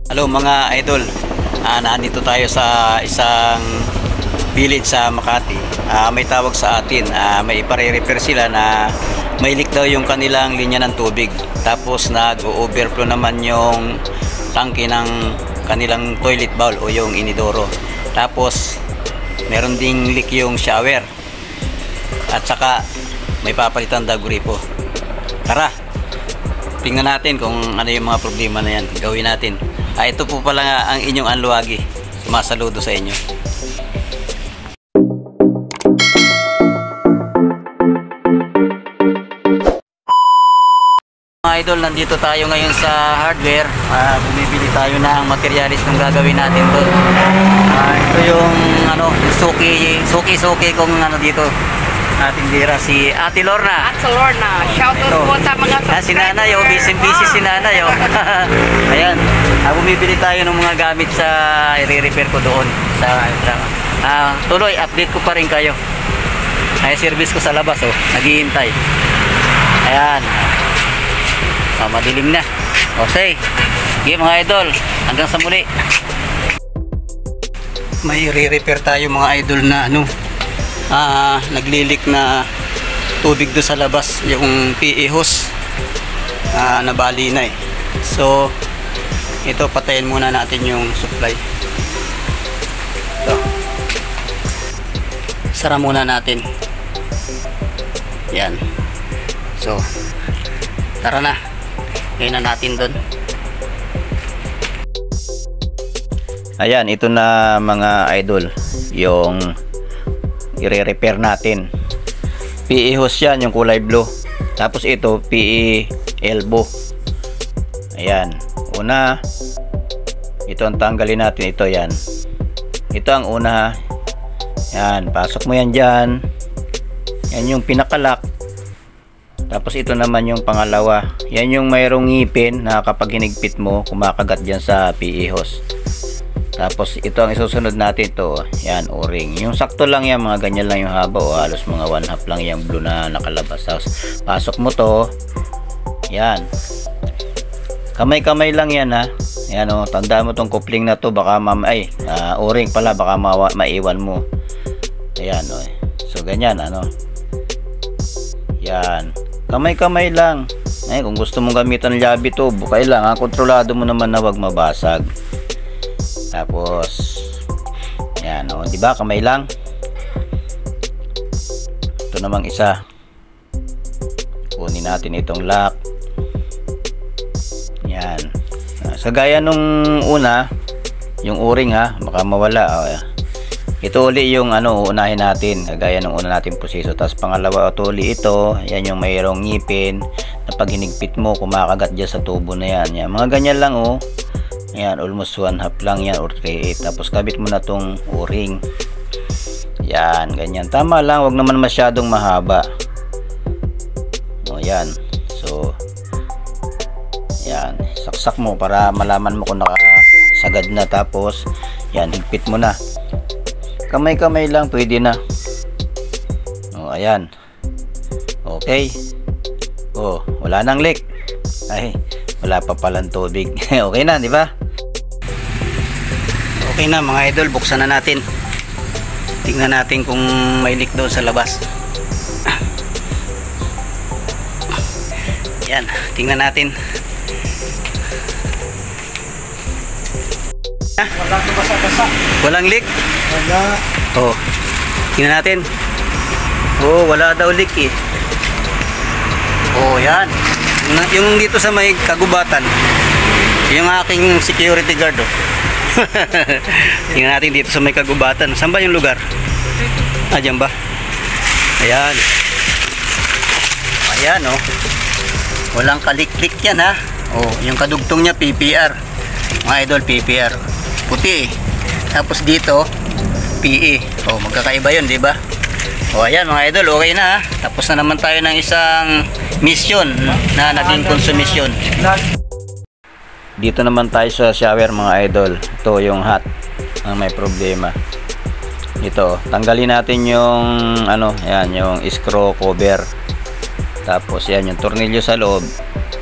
Hello mga idol, nandito tayo sa isang village sa Makati. May tawag sa atin, may ipare-repair sila na may leak daw yung kanilang linya ng tubig. Tapos nag-overflow naman yung tangke ng kanilang toilet bowl o yung inidoro. Tapos meron ding leak yung shower. At saka may papalitan daw gripo. Tara, tingnan natin kung ano yung mga problema na yan. Gawin natin. Ito po pala nga ang inyong Anluwagi. Sumasaludo sa inyo. Mga idol, nandito tayo ngayon sa hardware. Bumibili tayo ng materialis ng gagawin natin doon. Ito yung ano, suki kung ano dito. Ating dira si Ate Lorna. Ate Lorna, shout out po sa mga subscribers. Si Nanay, busy si Nanay. Ayan, bumibili tayo ng mga gamit sa i-repair ko doon sa tuloy, update ko pa rin kayo. Ay, service ko sa labas, naghihintay. Ayan. Madilim na. Okay. Sige mga idol, hanggang sa muli. May i-repair tayo mga idol na naglilik na tubig do sa labas, yung PE hose nabali na so ito, patayin muna natin yung supply. Ito, sara muna natin yan. So tara na, ngayon na natin doon. Ayan, ito na mga idol yung i-repair natin. PE hose yan, yung kulay blue. Tapos ito, PE elbow. Ayan. Una, ito ang tanggalin natin. Ito yan. Ito ang una. Yan, pasok mo yan dyan. Yan yung pinakalak. Tapos ito naman yung pangalawa. Yan yung mayroong ngipin na kapag hinigpit mo, kumakagat dyan sa PE hose. Tapos ito ang isusunod natin, ito yan, o-ring. Yung sakto lang yan, mga ganyan lang yung haba, halos mga 1/2 lang yung blue na nakalabas. Tapos pasok mo to, yan, kamay lang yan, yan, tanda mo tong coupling na to, baka o-ring pala, baka maiwan mo. Ayan, so ganyan, yan, kamay lang. Kung gusto mong gamitan ng llabe to, bukay lang, kontrolado mo naman na wag mabasag. Tapos yan, di ba, kamay lang. Ito namang isa, kunin natin itong lock. Yan, sa gaya nung una, yung o-ring baka mawala. Ito uli yung uunahin natin, gaya nung una natin proseso. Tapos pangalawa, ito, yan yung mayroong ngipin na pag hinigpit mo, kumakagat dyan sa tubo na yan. Yan, mga ganyan lang. Ayan, almost 1/2 lang yan or 3/8. Tapos kabit mo na tong o-ring. Yan, ganyan. Tama lang, wag naman masyadong mahaba. Yan. So, yan. Saksak mo para malaman mo kung nakasagad na. Tapos, yan, higpit mo na. Kamay lang, pwede na. Ayan. Okay. Wala nang leak. Ay, wala pa palang tubig. Okay na, di ba? Okay na mga idol, buksan na natin. Tingnan natin kung may leak doon sa labas. Yan, tingnan natin. Walang leak? Wala. Tingnan natin. Wala daw leak yan. Yung dito sa may kagubatan, yung aking security guard tingnan natin dito sa may kagubatan. Saan ba yung lugar? Dyan ba? Ayan, walang kalik-lik yan yung kadugtong nya PPR mga idol, PPR puti tapos dito PE. Magkakaiba yun, di ba? Ayan mga idol, okay na. Tapos na naman tayo ng isang mission na naging konsumisyon. Dito naman tayo sa shower mga idol. Ito yung hot ang may problema. Ito, tanggalin natin yung yan, yung screw cover. Tapos yan, yung tornilyo sa loob,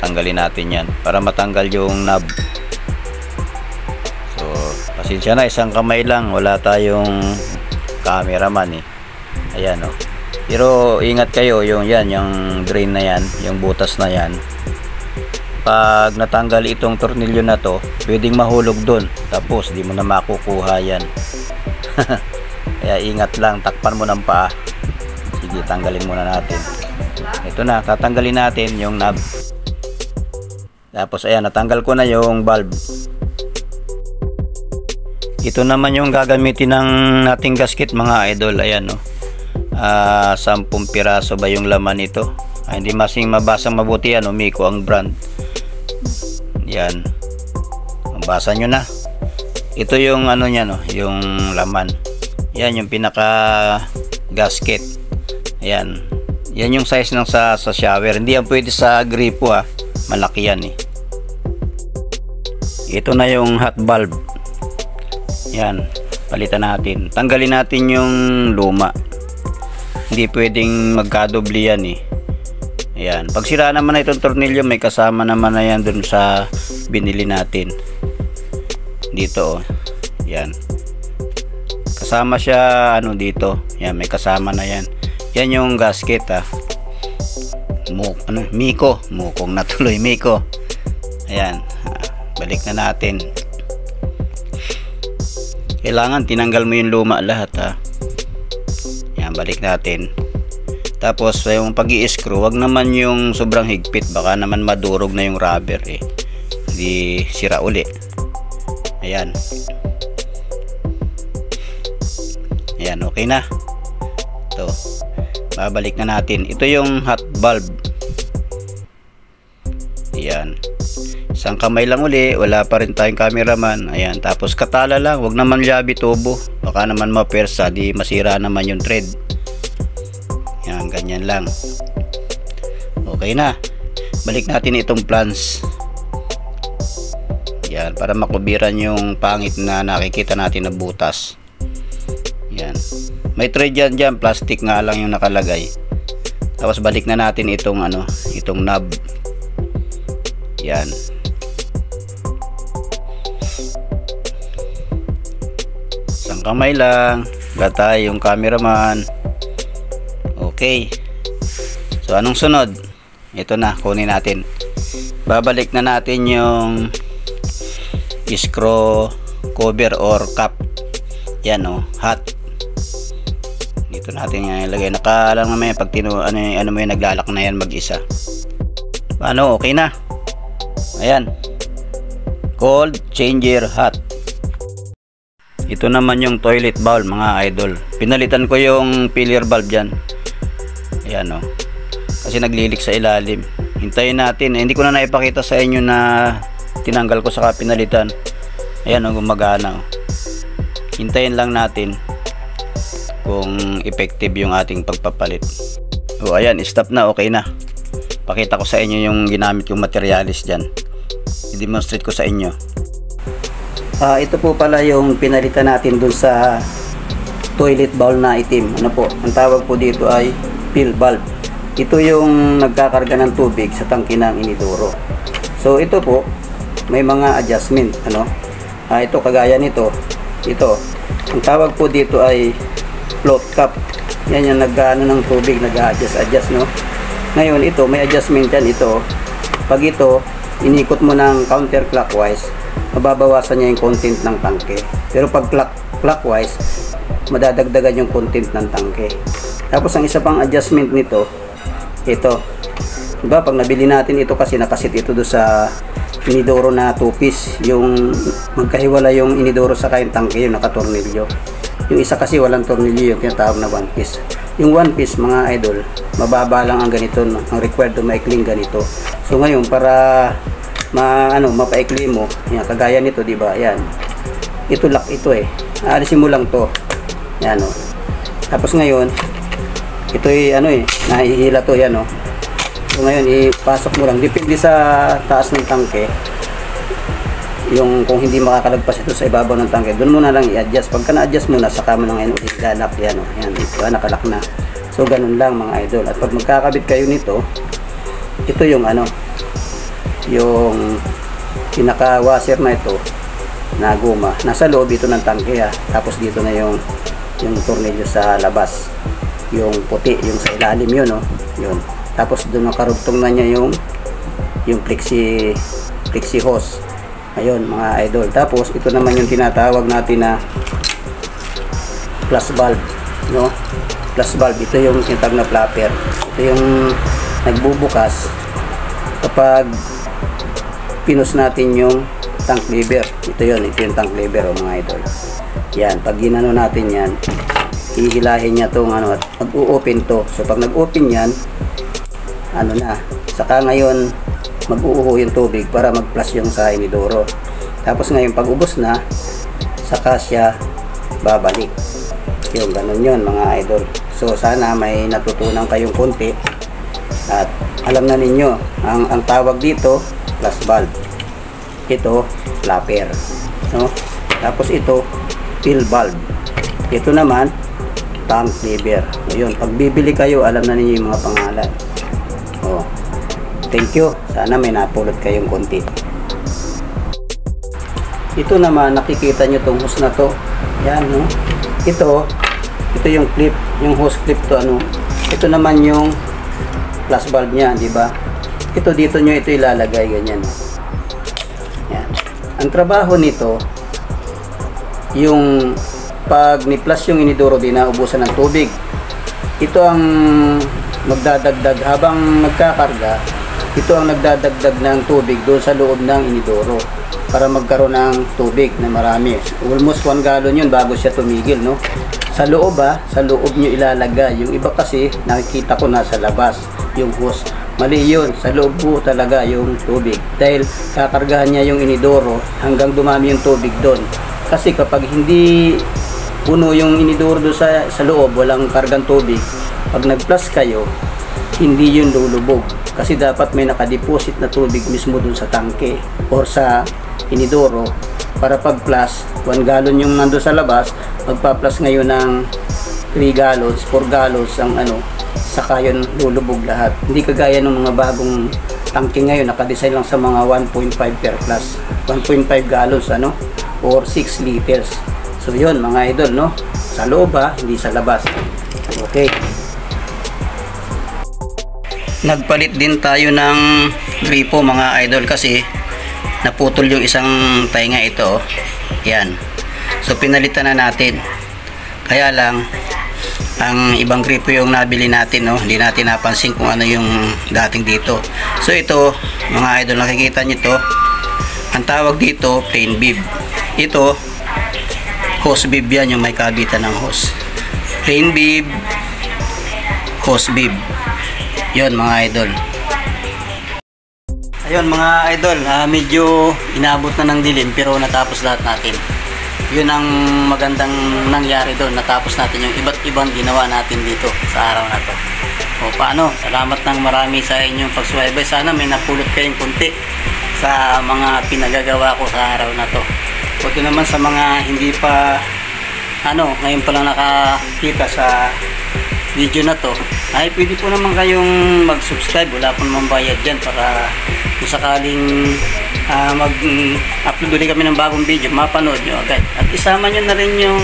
tanggalin natin yan para matanggal yung knob. Silsya na, isang kamay lang, wala tayong cameraman eh. Ayan o. Pero ingat kayo, yung drain na yan, yung butas na yan. Pag natanggal itong tornilyo na to, pwedeng mahulog doon. Tapos di mo na makukuha yan. Kaya ingat lang, takpan mo ng paa. Sige, tanggalin muna natin. Ito na, tatanggalin natin yung knob. Tapos ayan, natanggal ko na yung valve. Ito naman yung gagamitin ng nating gasket mga idol. Ayan o. 10 piraso ba yung laman ito? Hindi masing mabasang mabuti yan. Miko ang brand. Yan. Mabasa nyo na. Ito yung ano niya, no, yung laman. Yan yung pinaka gasket. Ayan. Yan yung size ng sa shower. Hindi yan pwede sa gripo ha. Malaki yan eh. Ito na yung hot valve. Yan. Palitan natin. Tanggalin natin yung luma. Hindi pwedeng magkadobli yan eh. Ayan. Pag sira naman na itong tornilyo, may kasama naman na yan dun sa binili natin. Dito oh. Yan. Kasama siya ano dito. Yan, may kasama na yan. Yan yung gasket ha. Miko. Mukong natuloy. Miko. Ayan. Balik na natin. Kailangan tinanggal mo yung luma lahat ha. Yan, balik natin. Tapos yung pag-i-screw, wag naman yung sobrang higpit, baka naman madurog na yung rubber eh. Hindi sira uli. Ayan. Ayan, okay na. Ito. Babalik na natin. Ito yung hot valve. Ayan. Isang kamay lang uli, wala pa rin tayong cameraman. Ayan, tapos katala lang, wag naman labi tubo. Baka naman mapersa, di masira naman yung thread. Yan, ganyan lang. Okay na. Balik natin itong plans. Yan, para makubiran yung pangit na nakikita natin na butas. Yan. May thread dyan, plastic nga lang yung nakalagay. Tapos balik na natin itong itong knob. Yan. Isang kamay lang. Gatay yung cameraman. Okay. So anong sunod? Ito na, kunin natin. Babalik na natin yung screw cover or cap. Yan oh, hot. Dito natin yan ilagay. Nakalang naman yan pag ano mo yung naglalak na yan mag-isa. Paano? Okay na. Ayan. Cold changer hot. Ito naman yung toilet bowl mga idol. Pinalitan ko yung filler valve dyan. Ayan o. Kasi naglilik sa ilalim. Hintayin natin. Hindi ko na naipakita sa inyo na tinanggal ko saka pinalitan. Ayan o, gumagana o. Hintayin lang natin kung effective yung ating pagpapalit. O ayan, stop na, okay na. Pakita ko sa inyo yung ginamit yung materialis dyan. I-demonstrate ko sa inyo. Ito po pala yung pinalitan natin dun sa toilet bowl na itim. Ano po? Ang tawag po dito ay fill valve. Ito yung nagkakarga ng tubig sa tangke ng inidoro. So ito po, may mga adjustment. Ito kagaya nito. Ito, ang tawag po dito ay float cap. Yan yung nag-ano ng tubig, nag-adjust, no? Ngayon, ito, may adjustment yan. Ito, pag ito, inikot mo ng counterclockwise, mababawasan niya yung content ng tangke. Pero pag clockwise, madadagdagan yung content ng tangke. Tapos, ang isa pang adjustment nito, ito. Diba, pag nabili natin ito kasi nakasit ito do sa inidoro na 2-piece, yung magkahiwala yung inidoro sa kayong tangke, yung nakatornilyo. Yung isa kasi walang tornilyo, yung tinatawag na 1-piece. Yung 1-piece mga idol, mababa lang ang ganito, no? Ang required to maikling ganito. So ngayon para mapaikli mo, yan, kagaya nito, di ba? Yan. Ito lock ito eh. Aalisin mo lang to. Yan oh. Tapos ngayon, ito nahihila to yan oh. So ngayon ipasok mo lang, depende sa taas ng tangke. Yung kung hindi makakalagpas ito sa ibabaw ng tangke, doon mo na lang i-adjust. Pagka na-adjust mo na, saka mo na ngayon i-lock yan oh. Yan, ito nakalock na. So ganun lang mga idol. At pag magkakabit kayo nito, ito yung yung pinaka washer na ito, na guma. Nasa loob ito ng tangke ha. Tapos dito na yung tornilyo sa labas. Yung puti, yung sa ilalim yun, oh. Yun. Tapos doon nakarugtong na niya yung flexi hose. Ayun mga idol. Tapos ito naman yung tinatawag natin na plus valve, no? Plus valve, ito yung tinatawag na flapper. Ito yung nagbubukas kapag pinus natin yung tank lever. Ito yung tank lever, oh, mga idol. Yan, pag ginano natin yan, hihilahin niya tong ano, at mag-o-open to. So pag nag-open yan, ano na, saka ngayon mag-uuho yung tubig para mag-flush yung sa inidoro. Tapos ngayon pag ubos na, saka siya babalik. Yung ganun yun mga idol. So sana may natutunan kayong konti at alam na ninyo ang tawag dito plus valve, ito flapper, no? Tapos ito fill valve, ito naman tank lever. Ayun, pag bibili kayo alam na ninyo yung mga pangalan. Oh, thank you, sana may napulot kayong konti. Ito naman nakikita nyo tong hose na to, yan, no? Ito yung clip, yung hose clip to, ano. Ito naman yung plus valve niya, di ba? Ito dito nyo ito ilalagay ganyan. Yan. Ang trabaho nito, yung pag ni-plus yung inidoro din na ubusan ng tubig, ito ang magdadagdag habang nagkakarga, ito ang nagdadagdag ng tubig doon sa loob ng inidoro para magkaroon ng tubig na marami. Almost 1 gallon yun bago siya tumigil, no? Sa loob sa loob nyo ilalagay. Yung iba kasi nakikita ko nasa labas yung hose. Mali yun, sa loob po talaga yung tubig dahil kakargahan niya yung inidoro hanggang dumami yung tubig doon. Kasi kapag hindi puno yung inidoro doon sa loob, walang kargang tubig, pag nag-plus kayo, hindi yun lulubog. Kasi dapat may nakadeposit na tubig mismo doon sa tangke or sa inidoro para pag plus 1 gallon yung nando sa labas, magpa-plus ngayon ng 3 gallons, 4 gallons ang ano, saka yun lulubog lahat. Hindi kagaya ng mga bagong tangke ngayon, nakadesign lang sa mga 1.5 per plus, 1.5 gallons ano, or 6 liters. So yun mga idol, no, sa loob hindi sa labas. Okay, nagpalit din tayo ng gripo mga idol kasi naputol yung isang tainga ito, yan. So pinalitan na natin, kaya lang ang ibang gripo yung nabili natin, no? Hindi natin napansin kung ano yung dating dito. So ito mga idol, nakikita nyo to, ang tawag dito plain bib. Ito hose bib, yan yung may kabitan ng hose. Plain bib, hose bib, yun mga idol. Ayun mga idol, medyo inabot na ng dilim pero natapos lahat natin. Yun ang magandang nangyari doon, natapos natin yung iba't ibang ginawa natin dito sa araw na to. O paano, salamat ng marami sa inyong pagsubaybay. Sana may napulot kayong kunti sa mga pinagagawa ko sa araw na to. Buti naman sa mga hindi pa ngayon pa lang nakakita sa video na to, ay pwede po naman kayong mag-subscribe. Wala po naman bayad dyan para kung sakaling mag-upload ulit kami ng bagong video, mapanood nyo agad. At isama nyo na rin yung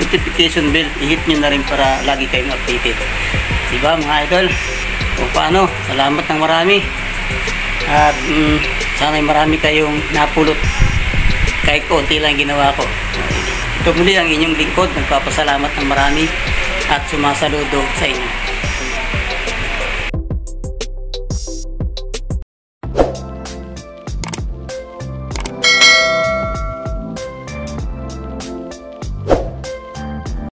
notification bell, i-hit nyo na rin para lagi kayong updated. Diba mga idol? O paano, salamat ng marami. At sana marami kayong napulot kahit konti lang ginawa ko. Ito muli ang inyong lingkod, nagpapasalamat ng marami at sumasaludo sa inyo.